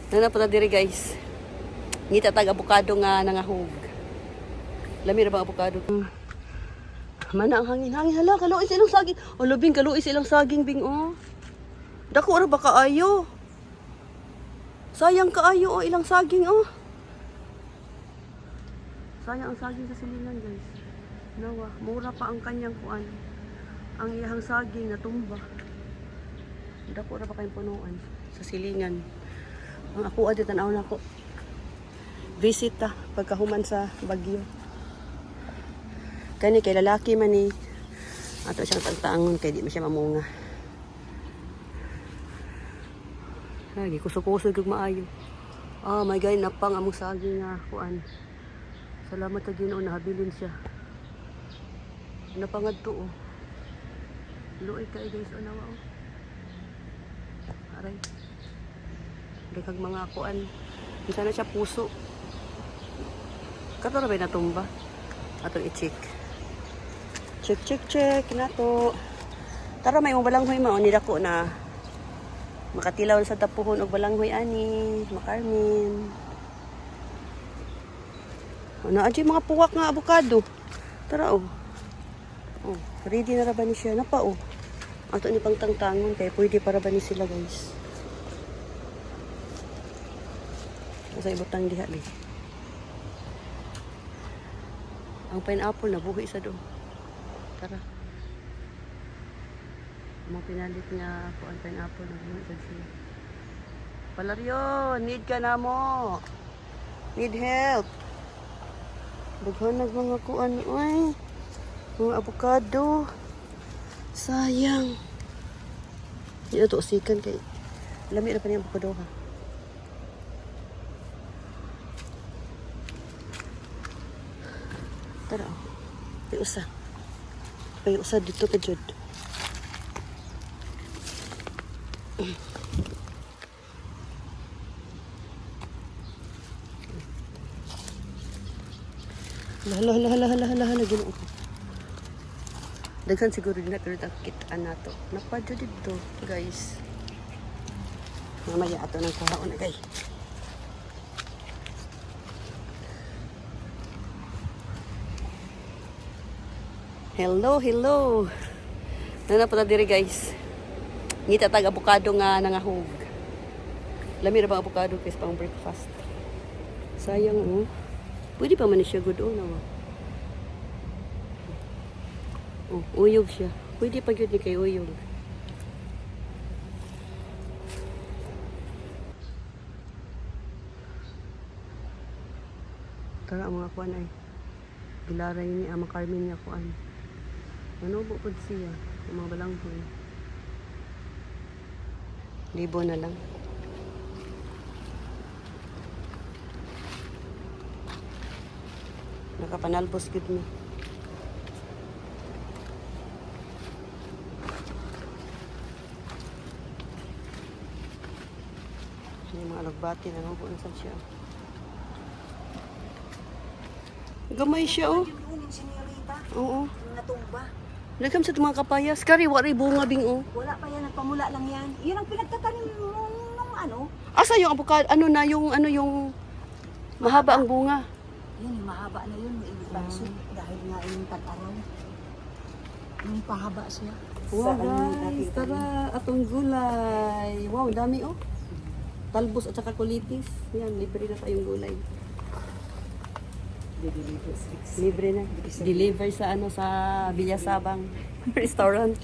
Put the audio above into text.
Nana pala diri guys. Ngita tag avocado nga nangahog. Lami ra bang avocado? Mana ang hangin. Hala, kaluoy silang saging. O lubing kaluoy silang saging bing oh. Dako ra ba kaayo? Sayang kaayo oh ilang saging oh. Sayang ang saging sa silingan guys. Nawa, mura pa ang kanyang kuan. Ang iyahang saging na tumba. Dako ra ba kayong punuan sa silingan. Ang ako adi tanaw na ko. Visita pagkahuman sa Bagyo. Kani kay lalaki man ni. Ato siyang tagtaangon kay di man siya mamunga. Ay, kusog-kusog yung maayo. Oh my God, napang among saging nga kuan. Salamat sa Ginoo nahabilin siya. Napangad to oh. Luoy kay guys o nawa oh. Aray. Dagag mga kuan. Isa na siya puso. Kato na ba natumba? Atong i-check. Check na to. Tara may mong balanghoy mao ni dako na. Makatilaw sa tapuhon og balanghoy ani, makarmin. Ano adyo mga puwak nga avocado. Tara oh. Oh, ready na ra ba ni siya? Napa oh. Ato ni pangtangtangon kay pwede para ba ni sila guys. Sa ibutang diha ni. Ang pineapple na buhi sa doon. Tara. Mga pinalit nga po ang pineapple na buhi sa siya. Palaryo, need ka na mo. Need help. Baghanag mga kuan oy. Mga avocado. Sayang. Hindi na to usikan kay lami na pa niya avocado ha. Tara oh. May usa dito ka jud. Hala Ginoo ko. Daghan siguro din na pero kitaan nato. Napadyo dito, guys. Mamaya ato nang kuhaon na, guys. Hello. Nana pala diri, guys. Ngita tag avocado nga nangahog. Lami ra bang avocado guys pang breakfast. Sayang oh. Pwede pa man siya good oh nawa. Oh, uyog siya. Pwede pa gyud ni kay uyog. Tara mga kuan ay. Gilaray ni ama Carmen niya kuan. Ano po pud siya? Mga balanghoy. Libo na lang. Nakapanalbos gud mi. Yung mga alagbati na nubo na sa siya. Gamay siya oh. Oo. Natumba. Lagam sa mga kapayas. Kari, wari bunga bing oh. Wala pa yan, nagpamula lang yan. Yun ang pinagtatanim nung ano. Asa yung avocado? Ano na yung mahaba ang bunga? Yun, yung mahaba na yun. Dahil nga yung tag-araw. Yung pahaba siya. Wow guys, tara atong gulay. Wow, dami oh. Talbos at saka kulitis. Yan, libre na tayong gulay. Libre na. Deliver sa ano sa Bilyasabang restaurant.